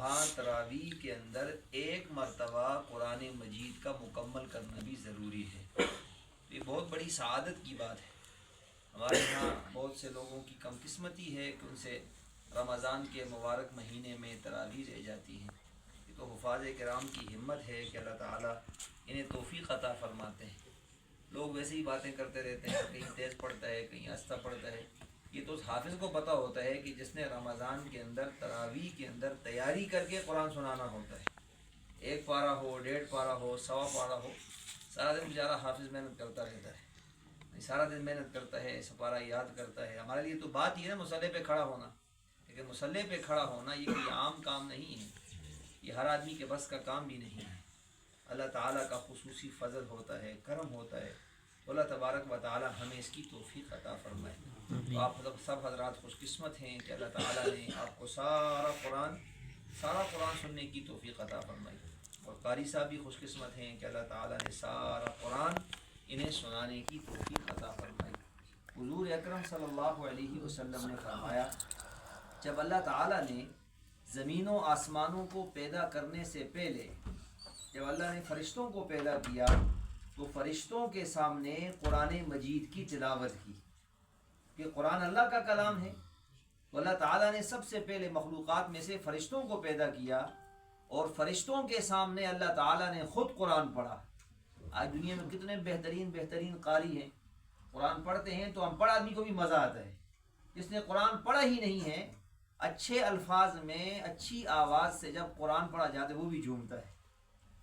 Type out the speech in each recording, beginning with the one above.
وہاں تراویح کے اندر ایک مرتبہ قرآن مجید کا مکمل کرنا بھی ضروری ہے۔ یہ بہت بڑی سعادت کی بات ہے۔ ہمارے یہاں بہت سے لوگوں کی کم قسمتی ہے کہ ان سے رمضان کے مبارک مہینے میں تراویح رہ جاتی ہے۔ یہ تو حفاظ کرام کی ہمت ہے کہ اللہ تعالیٰ انہیں توفیق عطا فرماتے ہیں۔ لوگ ویسے ہی باتیں کرتے رہتے ہیں، کہیں تیز پڑھتا ہے، کہیں آہستہ پڑھتا ہے۔ یہ تو اس حافظ کو پتہ ہوتا ہے کہ جس نے رمضان کے اندر تراویح کے اندر تیاری کر کے قرآن سنانا ہوتا ہے، 1 پارہ ہو، 1.5 پارہ ہو، 1.25 پارہ ہو، سارا دن بیچارہ حافظ محنت کرتا رہتا ہے، سارا دن محنت کرتا ہے، سپارہ یاد کرتا ہے۔ ہمارے لیے تو بات یہ ہے مصلی پہ کھڑا ہونا، لیکن مصلی پہ کھڑا ہونا یہ کوئی عام کام نہیں ہے، یہ ہر آدمی کے بس کا کام بھی نہیں ہے۔ اللہ تعالیٰ کا خصوصی فضل ہوتا ہے، کرم ہوتا ہے۔ اللہ تبارک و تعالیٰ ہمیں اس کی توفیق عطا فرمائے۔ تو آپ سب حضرات خوش قسمت ہیں کہ اللہ تعالیٰ نے آپ کو سارا قرآن سننے کی توفیق عطا فرمائی، اور قاری صاحب بھی خوش قسمت ہیں کہ اللہ تعالیٰ نے سارا قرآن انہیں سنانے کی توفیق عطا فرمائی۔ حضور اکرم صلی اللہ علیہ وسلم نے فرمایا، جب اللہ تعالیٰ نے زمین و آسمانوں کو پیدا کرنے سے پہلے جب اللہ نے فرشتوں کو پیدا کیا تو فرشتوں کے سامنے قرآن مجید کی تلاوت کی، کہ قرآن اللہ کا کلام ہے۔ تو اللہ تعالیٰ نے سب سے پہلے مخلوقات میں سے فرشتوں کو پیدا کیا، اور فرشتوں کے سامنے اللہ تعالیٰ نے خود قرآن پڑھا۔ آج دنیا میں کتنے بہترین قاری ہیں، قرآن پڑھتے ہیں تو ہم پڑھ آدمی کو بھی مزہ آتا ہے۔ جس نے قرآن پڑھا ہی نہیں ہے، اچھے الفاظ میں اچھی آواز سے جب قرآن پڑھا جاتا ہے وہ بھی جھومتا ہے۔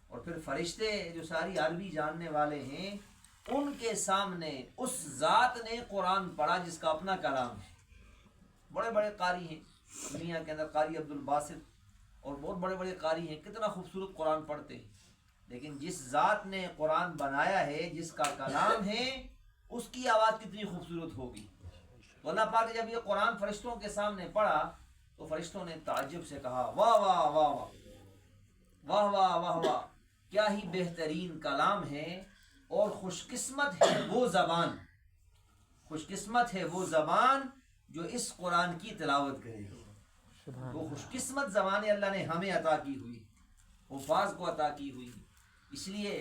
اور پھر فرشتے جو ساری عربی جاننے والے ہیں، ان کے سامنے اس ذات نے قرآن پڑھا جس کا اپنا کلام ہے۔ بڑے بڑے قاری ہیں دنیا کے اندر، قاری عبدالباسط اور بہت بڑے بڑے قاری ہیں، کتنا خوبصورت قرآن پڑھتے ہیں، لیکن جس ذات نے قرآن بنایا ہے، جس کا کلام ہے، اس کی آواز کتنی خوبصورت ہوگی۔ تو اللہ پاک نے جب یہ قرآن فرشتوں کے سامنے پڑھا تو فرشتوں نے تعجب سے کہا، واہ واہ واہ واہ واہ واہ واہ واہ، کیا ہی بہترین کلام ہے، اور خوش قسمت ہے وہ زبان جو اس قرآن کی تلاوت کرے گی۔ وہ خوش قسمت زبانیں اللہ نے ہمیں عطا کی ہوئی، حفاظ کو عطا کی ہوئی، اس لیے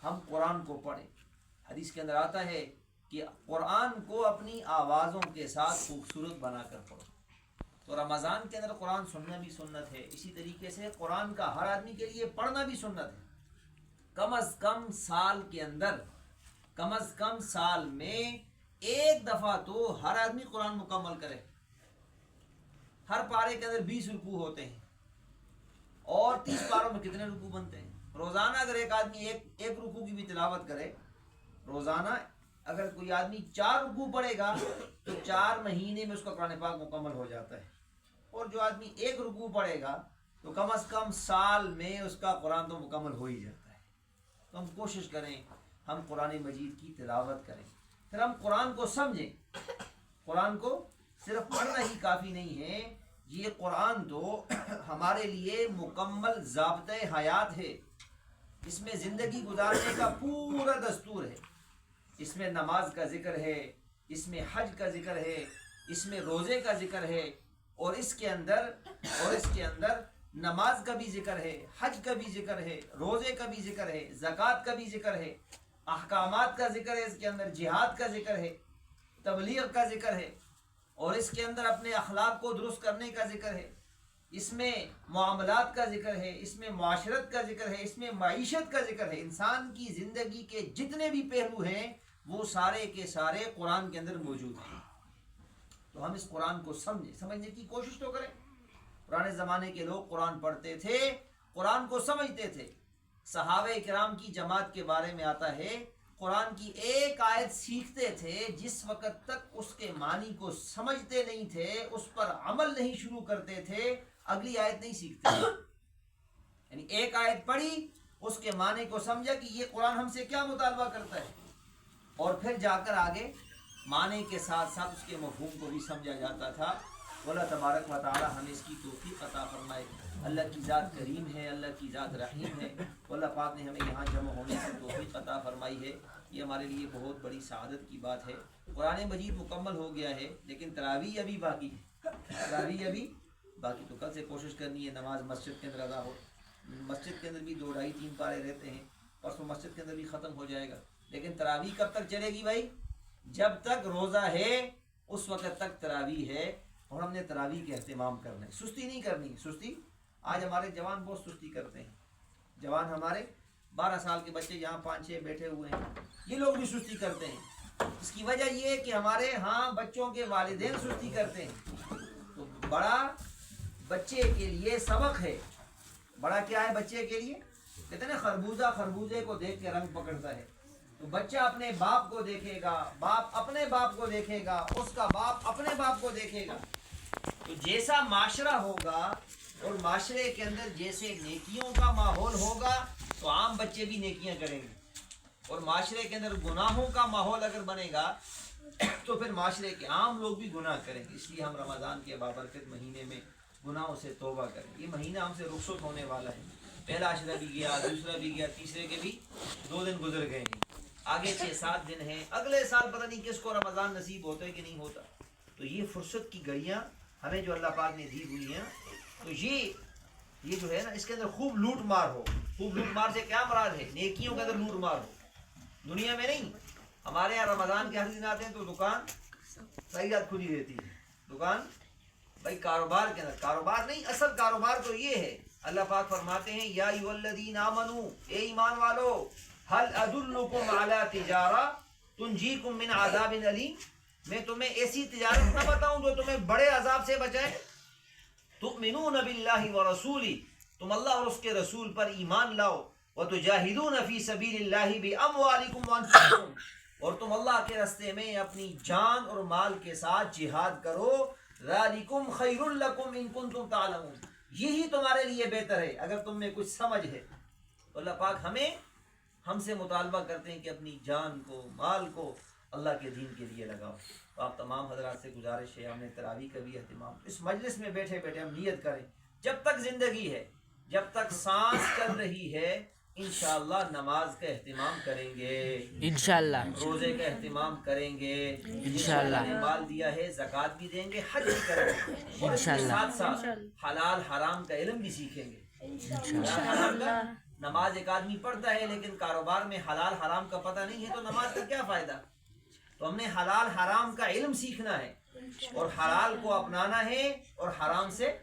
ہم قرآن کو پڑھیں۔ حدیث کے اندر آتا ہے کہ قرآن کو اپنی آوازوں کے ساتھ خوبصورت بنا کر پڑھو۔ تو رمضان کے اندر قرآن سننا بھی سنت ہے، اسی طریقے سے قرآن کا ہر آدمی کے لیے پڑھنا بھی سنت ہے۔ کم از کم سال میں ایک دفعہ تو ہر آدمی قرآن مکمل کرے۔ ہر پارے کے اندر 20 رکوع ہوتے ہیں، اور 30 پاروں میں کتنے رکوع بنتے ہیں؟ روزانہ اگر ایک آدمی ایک رکوع کی بھی تلاوت کرے، روزانہ اگر کوئی آدمی 4 رکوع پڑھے گا تو 4 مہینے میں اس کا قرآن پاک مکمل ہو جاتا ہے، اور جو آدمی 1 رکوع پڑھے گا تو کم از کم سال میں اس کا قرآن تو مکمل ہو ہی جاتا ہے۔ تو ہم کوشش کریں، ہم قرآن مجید کی تلاوت کریں، پھر ہم قرآن کو سمجھیں۔ قرآن کو صرف پڑھنا ہی کافی نہیں ہے، یہ قرآن تو ہمارے لیے مکمل ضابطۂ حیات ہے۔ اس میں زندگی گزارنے کا پورا دستور ہے۔ اس میں نماز کا ذکر ہے، اس میں حج کا ذکر ہے، اس میں روزے کا ذکر ہے، اور اس کے اندر نماز کا بھی ذکر ہے، حج کا بھی ذکر ہے، روزے کا بھی ذکر ہے، زکوٰۃ کا بھی ذکر ہے، احکامات کا ذکر ہے، اس کے اندر جہاد کا ذکر ہے، تبلیغ کا ذکر ہے، اور اس کے اندر اپنے اخلاق کو درست کرنے کا ذکر ہے، اس میں معاملات کا ذکر ہے، اس میں معاشرت کا ذکر ہے، اس میں معیشت کا ذکر ہے۔ انسان کی زندگی کے جتنے بھی پہلو ہیں وہ سارے کے سارے قرآن کے اندر موجود ہیں۔ تو ہم اس قرآن کو سمجھنے کی کوشش تو کریں۔ پرانے زمانے کے لوگ قرآن پڑھتے تھے، قرآن کو سمجھتے تھے۔ صحابہ کرام کی جماعت کے بارے میں آتا ہے، قرآن کی ایک آیت سیکھتے تھے، جس وقت تک اس کے معنی کو سمجھتے نہیں تھے، اس پر عمل نہیں شروع کرتے تھے، اگلی آیت نہیں سیکھتے۔ یعنی ایک آیت پڑھی، اس کے معنی کو سمجھا کہ یہ قرآن ہم سے کیا مطالبہ کرتا ہے، اور پھر جا کر آگے معنی کے ساتھ ساتھ اس کے مفہوم کو بھی سمجھا جاتا تھا۔ اللہ تبارک و تعالی ہمیں اس کی توفیق عطا فرمائے۔ اللہ کی ذات کریم ہے، اللہ کی ذات رحیم ہے۔ اللہ پاک نے ہمیں یہاں جمع ہونے کی توفیق عطا فرمائی ہے، یہ ہمارے لیے بہت بڑی سعادت کی بات ہے۔ قرآن مجید مکمل ہو گیا ہے، لیکن تراویح ابھی باقی ہے، تراویح ابھی باقی تو کل سے کوشش کرنی ہے نماز مسجد کے اندر ادا ہو. مسجد کے اندر بھی 2 ڈھائی 3 پارے رہتے ہیں, پرسوں مسجد کے اندر بھی ختم ہو جائے گا. لیکن تراویح کب تک چلے گی بھائی؟ جب تک روزہ ہے اس وقت تک تراویح ہے, اور ہم نے تراویح کے اہتمام کرنا ہے, سستی نہیں کرنی. سستی آج ہمارے جوان بہت سستی کرتے ہیں. جوان ہمارے 12 سال کے بچے یہاں 5-6 بیٹھے ہوئے ہیں, یہ لوگ بھی سستی کرتے ہیں. اس کی وجہ یہ ہے کہ ہمارے ہاں بچوں کے والدین سستی کرتے ہیں. تو بڑا بچے کے لیے سبق ہے. بڑا کیا ہے بچے کے لیے؟ کہتے ہیں خربوزہ خربوزے کو دیکھ کے رنگ پکڑتا ہے. تو بچہ اپنے باپ کو دیکھے گا, باپ اپنے باپ کو دیکھے گا, اس کا باپ اپنے باپ کو دیکھے گا. تو جیسا معاشرہ ہوگا اور معاشرے کے اندر جیسے نیکیوں کا ماحول ہوگا تو عام بچے بھی نیکیاں کریں گے. اور معاشرے کے اندر گناہوں کا ماحول اگر بنے گا تو پھر معاشرے کے عام لوگ بھی گناہ کریں گے. اس لیے ہم رمضان کے بابرکت مہینے میں گناہوں سے توبہ کریں. یہ مہینہ ہم سے رخصت ہونے والا ہے. پہلا عشرہ بھی گیا, دوسرا بھی گیا, تیسرے کے بھی 2 دن گزر گئے ہیں. آگے 6-7 دن ہیں. اگلے سال پتہ نہیں کس کو رمضان نصیب ہوتا ہے کہ نہیں ہوتا. تو یہ فرصت کی گھڑیاں ہمیں جو اللہ پاک نے دی ہوئی ہیں, تو یہ جو ہے نا اس کے اندر خوب لوٹ مار ہو. خوب لوٹ مار سے کیا مراد ہے؟ نیکیوں کے اندر لوٹ مار ہو, دنیا میں نہیں. ہمارے یہاں رمضان کے ہر دن آتے ہیں تو دکان صحیح رات کھلی رہتی ہے. دکان بھائی کاروبار کے اندر, کاروبار نہیں, اصل کاروبار تو یہ ہے. اللہ پاک فرماتے ہیں یا ایھا الذین آمنو, اے ایمان والو, هل ادلکم علی تجارہ تنجیکم من عذاب علیم, میں تمہیں ایسی تجارت نہ بتاؤں جو تمہیں بڑے عذاب سے بچائے. تؤمنون باللہ ورسولہ, تم اللہ اور اس کے رسول پر ایمان لاؤ. وتجاہدون فی سبیل اللہ باموالکم وانفسکم, اور تم اللہ کے راستے میں اپنی جان اور مال کے ساتھ جہاد کرو. ذالکم خیر لکم ان کنتم تعلمون, یہی تمہارے لیے بہتر ہے اگر تم میں کچھ سمجھ ہے. تو اللہ پاک ہم سے مطالبہ کرتے ہیں کہ اپنی جان کو, مال کو اللہ کے دین کے لیے لگاؤ. تو آپ تمام حضرات سے گزارش ہے, ہم نے تراویح کا بھی اہتمام, اس مجلس میں بیٹھے بیٹھے ہم نیت کریں جب تک زندگی ہے, جب تک سانس چل رہی ہے, انشاءاللہ نماز کا اہتمام کریں گے, انشاءاللہ روزے کا اہتمام کریں گے, انشاءاللہ نے مال دیا ہے زکوٰۃ بھی دیں گے, حج بھی کریں گے, اور اس کے ساتھ ساتھ حلال حرام کا علم بھی سیکھیں گے. انشاءاللہ نماز ایک آدمی پڑھتا ہے لیکن کاروبار میں حلال حرام کا پتہ نہیں ہے تو نماز کا کیا فائدہ. تو ہم نے حلال حرام کا علم سیکھنا ہے اور حلال کو اپنانا ہے اور حرام سے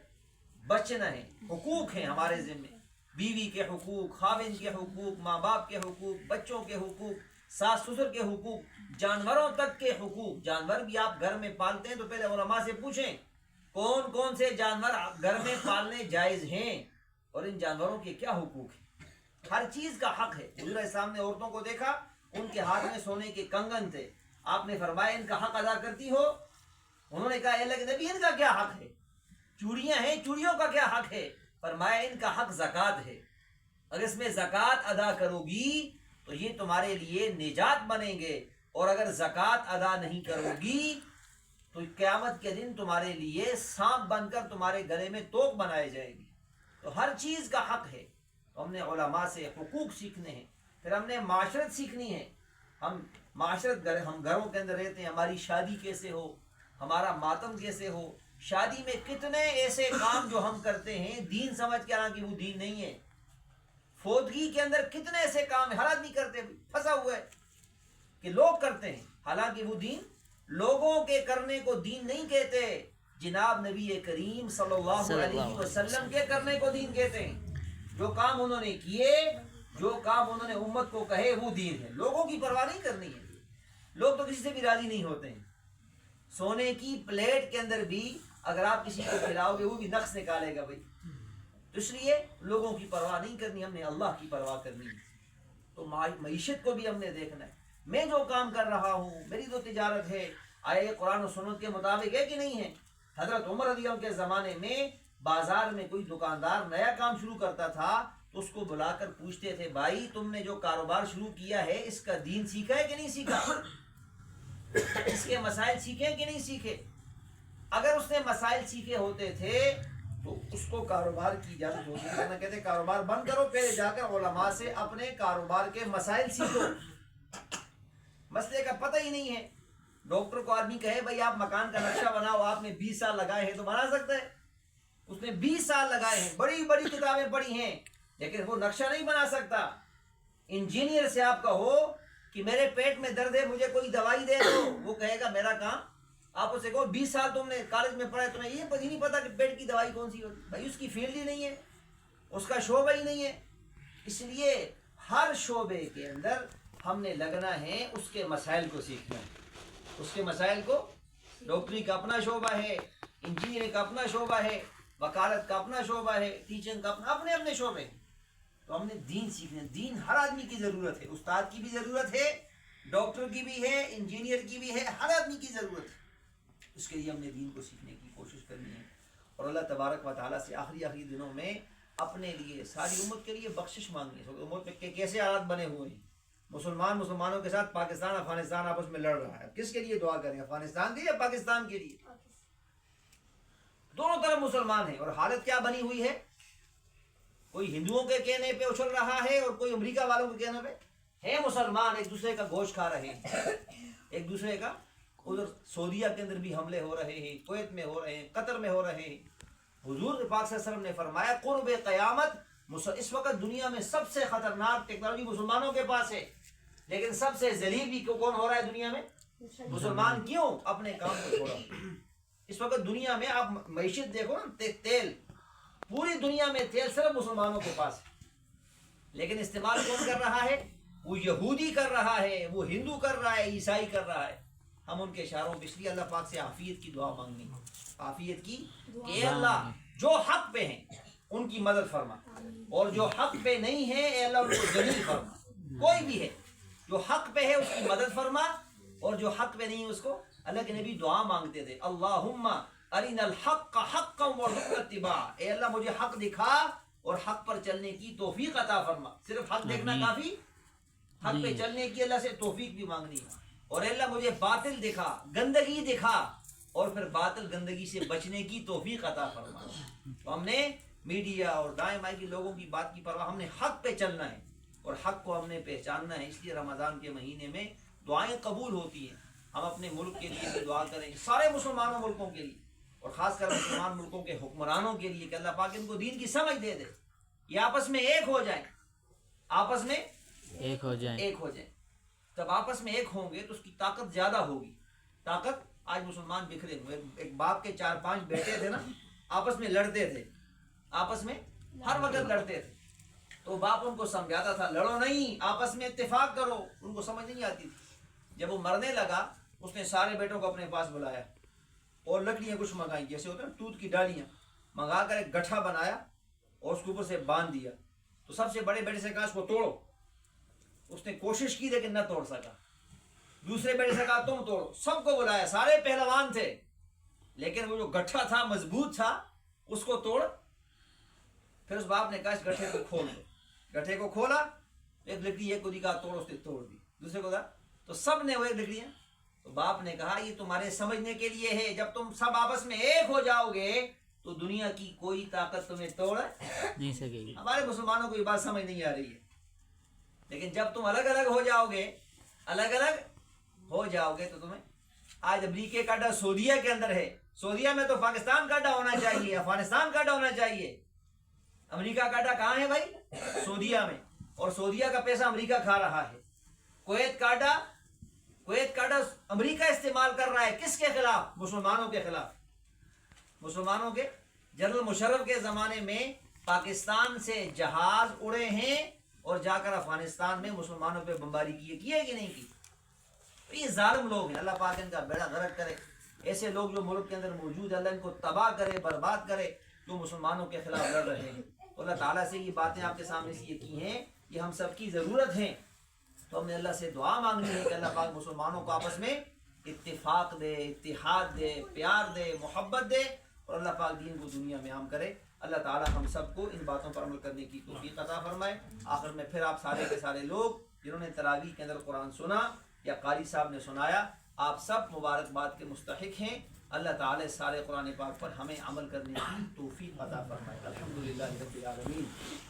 بچنا ہے. حقوق ہیں ہمارے ذمہ, بیوی کے حقوق, خاوند کے حقوق, ماں باپ کے حقوق, بچوں کے حقوق, ساس سسر کے حقوق, جانوروں تک کے حقوق. جانور بھی آپ گھر میں پالتے ہیں تو پہلے علماء سے پوچھیں کون کون سے جانور گھر میں پالنے جائز ہیں اور ان جانوروں کے کیا حقوق ہیں. ہر چیز کا حق ہے. حضور اسلام نے عورتوں کو دیکھا, ان کے ہاتھ میں سونے کے کنگن تھے, آپ نے فرمایا ان کا حق ادا کرتی ہو؟ انہوں نے کہا اے اللہ کے نبی ان کا کیا حق ہے؟ چوڑیاں ہیں, چوڑیوں کا کیا حق ہے؟ فرمایا ان کا حق زکوٰۃ ہے, اگر اس میں زکوٰۃ ادا کرو گی تو یہ تمہارے لیے نجات بنیں گے, اور اگر زکوٰۃ ادا نہیں کرو گی تو قیامت کے دن تمہارے لیے سانپ بن کر تمہارے گلے میں توق بنائے جائے گی. تو ہر چیز کا حق ہے. تو ہم نے علماء سے حقوق سیکھنے ہیں, پھر ہم نے معاشرت سیکھنی ہے. ہم گھروں کے اندر رہتے ہیں, ہماری شادی کیسے ہو, ہمارا ماتم کیسے ہو. شادی میں کتنے ایسے کام جو ہم کرتے ہیں دین سمجھ کے, حالانکہ وہ دین نہیں ہے. فوتگی کے اندر کتنے ایسے کام ہر آدمی کرتے پھنسا ہوا ہے کہ لوگ کرتے ہیں, حالانکہ وہ دین, لوگوں کے کرنے کو دین نہیں کہتے, جناب نبی کریم صلی اللہ علیہ وسلم کے کرنے کو دین کہتے ہیں. جو کام انہوں نے کیے, جو کام انہوں نے امت کو کہے وہ دین ہے. لوگوں کی پرواہ نہیں کرنی ہے. لوگ تو کسی سے بھی راضی نہیں ہوتے ہیں. سونے کی پلیٹ کے اندر بھی اگر آپ کسی کو کھلاؤ گے وہ بھی نقص نکالے گا بھائی. تو اس لیے لوگوں کی پرواہ نہیں کرنی, ہم نے اللہ کی پرواہ کرنی ہے. تو معیشت کو بھی ہم نے دیکھنا ہے. میں جو کام کر رہا ہوں, میری جو تجارت ہے, آیا یہ قرآن و سنت کے مطابق ہے کہ نہیں ہے؟ حضرت عمر رضی اللہ عنہ کے زمانے میں بازار میں کوئی دکاندار نیا کام شروع کرتا تھا تو اس کو بلا کر پوچھتے تھے, بھائی تم نے جو کاروبار شروع کیا ہے اس کا دین سیکھا ہے کہ نہیں سیکھا, اس کے مسائل سیکھے کہ نہیں سیکھے. اگر اس نے مسائل سیکھے ہوتے تھے تو اس کو کاروبار کی اجازت ہوتی ہے. ورنہ کہتے کاروبار بند کرو, پہلے جا کر علماء سے اپنے کاروبار کے مسائل سیکھو. مسئلے کا پتہ ہی نہیں ہے. ڈاکٹر کو آدمی کہے بھائی آپ مکان کا نقشہ بناؤ, آپ نے 20 سال لگائے ہیں تو بنا سکتا ہے. اس نے 20 سال لگائے ہیں، بڑی بڑی کتابیں پڑھی ہیں، لیکن وہ نقشہ نہیں بنا سکتا۔ انجینئر سے آپ کہو کہ میرے پیٹ میں درد ہے، مجھے کوئی دوائی دے دو، وہ کہے گا میرا کام۔ آپ اسے کہو 20 سال تم نے کالج میں پڑھا ہے، تمہیں یہ نہیں پتا کہ پیٹ کی دوائی کون سی ہوتی، بھائی اس کی فیلڈ ہی نہیں ہے، اس کا شعبہ ہی نہیں ہے۔ اس لیے ہر شعبے کے اندر ہم نے لگنا ہے، اس کے مسائل کو سیکھنا ہے، اس کے مسائل کو۔ ڈاکٹری کا اپنا شعبہ ہے، انجینئرنگ کا اپنا شعبہ ہے، وکالت کا اپنا شعبہ ہے، ٹیچنگ کا اپنے اپنے شعبے۔ تو ہم نے دین سیکھنا ہے، دین ہر آدمی کی ضرورت ہے، استاد کی بھی ضرورت ہے، ڈاکٹر کی بھی ہے، انجینئر کی بھی ہے، ہر آدمی کی ضرورت ہے۔ اس کے لیے ہم نے دین کو سیکھنے کی کوشش کرنی ہے، اور اللہ تبارک و تعالیٰ سے آخری دنوں میں اپنے لیے، ساری امت کے لیے بخشش مانگنی ہے۔ امت میں کیسے حالات بنے ہوئے ہیں، مسلمانوں کے ساتھ پاکستان افغانستان آپس میں لڑ رہا ہے، کس کے لیے دعا کریں، افغانستان کے یا پاکستان کے لیے؟ دونوں طرف مسلمان ہیں، اور حالت کیا بنی ہوئی ہے؟ کوئی ہندوؤں کے کہنے پہ اچھل رہا ہے اور کوئی امریکہ والوں کے کہنے پہ ہے۔ مسلمان ایک دوسرے کا گوشت کھا رہے ہیں، ایک دوسرے کا۔ ادھر سعودیہ کے اندر بھی حملے ہو رہے ہیں، کویت میں ہو رہے ہیں، قطر میں ہو رہے ہیں۔ حضور پاک صلی اللہ علیہ وسلم نے فرمایا قرب قیامت، اس وقت دنیا میں سب سے خطرناک ٹیکنالوجی مسلمانوں کے پاس ہے، لیکن سب سے ذلیل بھی کون ہو رہا ہے دنیا میں؟ مسلمان۔ کیوں؟ اپنے کام کو چھوڑا۔ اس وقت دنیا میں آپ معیشت دیکھو نا، تیل، پوری دنیا میں تیل صرف مسلمانوں کے پاس ہے، لیکن استعمال کون کر رہا ہے؟ وہ یہودی کر رہا ہے، وہ ہندو کر رہا ہے، عیسائی کر رہا ہے۔ ہم ان کے اشاروں پہ اس لیے اللہ پاک سے عافیت کی دعا مانگنی، عافیت کی، کہ اے اللہ جو حق پہ ہیں ان کی مدد فرما، اور جو حق پہ نہیں ہے اے اللہ ان کو ذلیل فرما۔ کوئی بھی ہے جو حق پہ ہے اس کی مدد فرما، اور جو حق پہ نہیں ہے اس کو۔ اللہ کے نبی دعا مانگتے تھے، اللہم ارنا الحق حقا وارزقنا اتباعہ، اے اللہ مجھے حق دکھا اور حق پر چلنے کی توفیق عطا فرما۔ صرف حق دیکھنا کافی، حق پہ چلنے کی اللہ سے توفیق بھی مانگنی ہے۔ اور اے اللہ مجھے باطل دکھا، گندگی دکھا، اور پھر باطل گندگی سے بچنے کی توفیق عطا فرما۔ تو ہم نے میڈیا اور دائیں بائیں کی لوگوں کی بات کی پرواہ، ہم نے حق پہ چلنا ہے اور حق کو ہم نے پہچاننا ہے۔ اس لیے رمضان کے مہینے میں دعائیں قبول ہوتی ہیں۔ ہم اپنے ملک کے لیے بھی دعا کریں، سارے مسلمانوں ملکوں کے لیے، اور خاص کر مسلمان ملکوں کے حکمرانوں کے لیے، کہ اللہ پاک ان کو دین کی سمجھ دے دے، یہ آپس میں ایک ہو جائیں، آپس میں ایک ہو جائیں۔ جب آپس میں ایک ہوں گے تو اس کی طاقت زیادہ ہوگی۔ طاقت، آج مسلمان بکھرے ہوئے، ایک باپ کے 4-5 بیٹے تھے نا، آپس میں لڑتے تھے، آپس میں ہر وقت لڑتے تھے، تو باپ ان کو سمجھاتا تھا لڑو نہیں، آپس میں اتفاق کرو، ان کو سمجھ نہیں آتی تھی۔ جب وہ مرنے لگا اس نے سارے بیٹوں کو اپنے پاس بلایا اور لکڑیاں کچھ منگائی، جیسے ہوتا ہے نا توت کی ڈالیاں منگا کر ایک گٹھا بنایا اور اس کے اوپر سے باندھ دیا۔ تو سب سے بڑے بیٹے سے کہا اس کو توڑو، اس نے کوشش کی لیکن نہ توڑ سکا۔ دوسرے بیٹے سے کہا تم توڑو، سب کو بلایا، سارے پہلوان تھے، لیکن وہ جو گٹھا تھا مضبوط تھا، اس کو توڑ۔ پھر اس باپ نے کہا اس گٹھے کو کھول دو، گٹھے کو کھولا، ایک لکڑی ایک کو دی، کہا توڑ، اس نے توڑ دی، دوسرے کو کہا، تو سب نے وہ ایک لکڑیاں۔ تو باپ نے کہا یہ تمہارے سمجھنے کے لیے ہے، جب تم سب آپس میں ایک ہو جاؤ گے تو دنیا کی کوئی طاقت تمہیں توڑ نہیں سکے گی۔ ہمارے مسلمانوں کو یہ بات سمجھ نہیں آ رہی ہے، لیکن جب تم الگ الگ ہو جاؤ گے، الگ الگ ہو جاؤ گے تو تمہیں۔ آج امریکہ کا ڈر سعودیہ کے اندر ہے، سعودیہ میں تو پاکستان کا ڈر ہونا چاہیے، افغانستان کا ڈر ہونا چاہیے۔ امریکہ کا ڈر کہاں ہے بھائی؟ سعودیہ میں، اور سعودیہ کا پیسہ امریکہ کھا رہا ہے۔ کویت کا ڈر امریکہ استعمال کر رہا ہے، کس کے خلاف؟ مسلمانوں کے خلاف۔ مسلمانوں کے، جنرل مشرف کے زمانے میں پاکستان سے جہاز اڑے ہیں اور جا کر افغانستان میں مسلمانوں پہ بمباری کی ہے کہ نہیں کی؟ تو یہ ظالم لوگ ہیں، اللہ پاک ان کا بیڑا غرق کرے۔ ایسے لوگ جو ملک کے اندر موجود ہیں، اللہ ان کو تباہ کرے، برباد کرے، جو مسلمانوں کے خلاف لڑ رہے ہیں۔ تو اللہ تعالیٰ سے یہ باتیں آپ کے سامنے سے یہ کی ہیں کہ ہم سب کی ضرورت ہے، تو ہم نے اللہ سے دعا مانگنی ہے کہ اللہ پاک مسلمانوں کو آپس میں اتفاق دے، اتحاد دے، پیار دے، محبت دے، اور اللہ پاک دین کو دنیا میں عام کرے۔ اللہ تعالیٰ ہم سب کو ان باتوں پر عمل کرنے کی توفیق عطا فرمائے۔ آخر میں پھر آپ سارے کے سارے لوگ جنہوں نے تراویح کے اندر قرآن سنا یا قاری صاحب نے سنایا، آپ سب مبارکباد کے مستحق ہیں۔ اللہ تعالیٰ سارے قرآن پاک پر ہمیں عمل کرنے کی توفیق عطا فرمائے۔ الحمدللہ رب العالمین،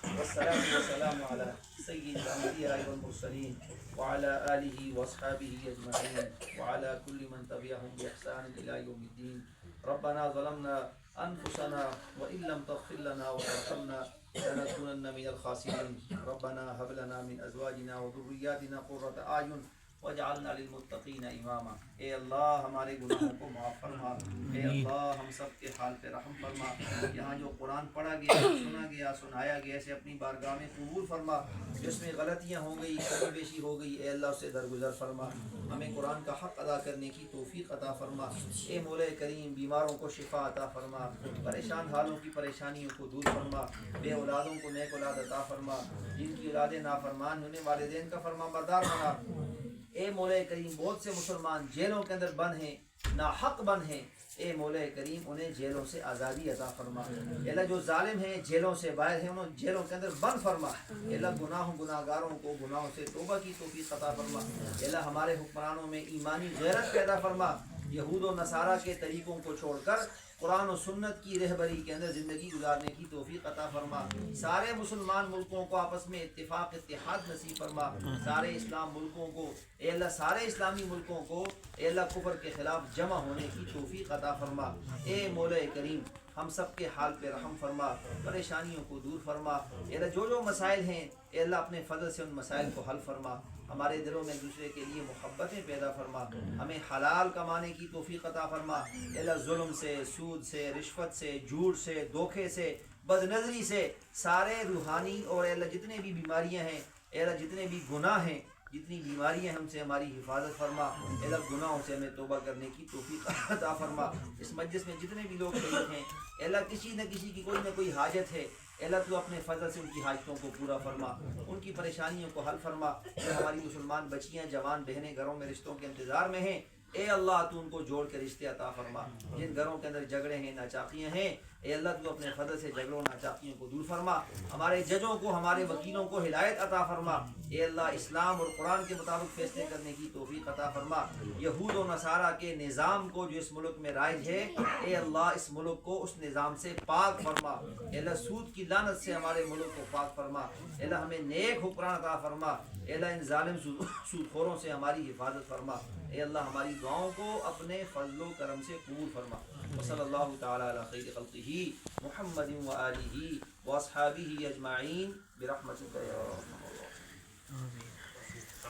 والصلاة والسلام علی سید الانبیاء والمرسلین وعلی آلہ واصحابہ اجمعین وعلی کل من تبعهم بإحسان الی یوم الدین۔ ربنا ظلمنا أنفسنا وإن لم تغفر لنا وترحمنا لنكونن من الخاسرين ربنا هب لنا من أزواجنا وذرياتنا قرة أعين وجعلنا للمتقین اماما۔ اے اللہ ہمارے گناہوں کو معاف فرما، اے اللہ ہم سب کے حال پہ رحم فرما، یہاں جو قرآن پڑھا گیا، سنا گیا، سنایا گیا، اسے اپنی بارگاہ میں قبول فرما، جس میں غلطیاں ہو گئی، کمی بیشی ہو گئی، اے اللہ اس سے درگزر فرما، ہمیں قرآن کا حق ادا کرنے کی توفیق عطا فرما، اے مولا کریم بیماروں کو شفا عطا فرما، پریشان حالوں کی پریشانیوں کو دور فرما، بے اولادوں کو نیک اولاد عطا فرما، جن کی اولادیں نافرمان ہونے والدین کا فرما بردار بنا۔ اے مولا کریم بہت سے مسلمان جیلوں کے اندر بند ہیں، ناحق بند ہیں، اے مولا کریم انہیں جیلوں سے آزادی عطا فرما، اے اللہ جو ظالم ہیں جیلوں سے باہر ہیں انہیں جیلوں کے اندر بند فرما، اے اللہ گناہگاروں کو گناہوں سے توبہ کی توفیق عطا فرما، اے اللہ ہمارے حکمرانوں میں ایمانی غیرت پیدا فرما، یہود و نصارہ کے طریقوں کو چھوڑ کر قرآن و سنت کی رہبری کے اندر زندگی گزارنے کی توفیق عطا فرما، سارے مسلمان ملکوں کو آپس میں اتفاق اتحاد نصیب فرما، سارے اسلام ملکوں کو اے اللہ سارے اسلامی ملکوں کو اے اللہ کفر کے خلاف جمع ہونے کی توفیق عطا فرما، اے مولا کریم ہم سب کے حال پہ رحم فرما، پریشانیوں کو دور فرما، اے اللہ جو مسائل ہیں اے اللہ اپنے فضل سے ان مسائل کو حل فرما، ہمارے دلوں میں دوسرے کے لیے محبتیں پیدا فرما، ہمیں حلال کمانے کی توفیق عطا فرما، اے اللہ ظلم سے، سود سے، رشوت سے، جھوٹ سے، دھوکے سے، بد نظری سے، سارے روحانی اور اے اللہ جتنے بھی بیماریاں ہیں اے اللہ جتنے بھی گناہ ہیں، جتنی بیماریاں ہم سے ہماری حفاظت فرما، اے اللہ گناہوں سے ہمیں توبہ کرنے کی توفیق عطا فرما، اس مجلس میں جتنے بھی لوگ شریک ہیں اے اللہ کسی نہ کسی کی کوئی نہ کوئی حاجت ہے، اے اللہ تو اپنے فضل سے ان کی حاجتوں کو پورا فرما، ان کی پریشانیوں کو حل فرما، ہماری مسلمان بچیاں جوان بہنیں گھروں میں رشتوں کے انتظار میں ہیں، اے اللہ تو ان کو جوڑ کے رشتے عطا فرما، جن گھروں کے اندر جھگڑے ہیں ناچاقیاں ہیں اے اللہ تو اپنے فضل سے جھگڑوں ناچاقیوں کو دور فرما، ہمارے ججوں کو ہمارے وکیلوں کو ہدایت عطا فرما، اے اللہ اسلام اور قرآن کے مطابق فیصلے کرنے کی توفیق عطا فرما، یہود و نصارہ کے نظام کو جو اس ملک میں رائج ہے اے اللہ اس ملک کو اس نظام سے پاک فرما، اے اللہ سود کی لعنت سے ہمارے ملک کو پاک فرما، اے اللہ ہمیں نیک حکمران عطا فرما، اے اللہ ان ظالم سود خوروں سے ہماری حفاظت فرما، اے اللہ ہماری دعاؤں کو اپنے فضل و کرم سے قبول فرما، وصلی اللہ تعالی علی خیر خلقہ محمد و آلہ و اصحابہ اجمعین برحمتک یا ارحم الراحمین۔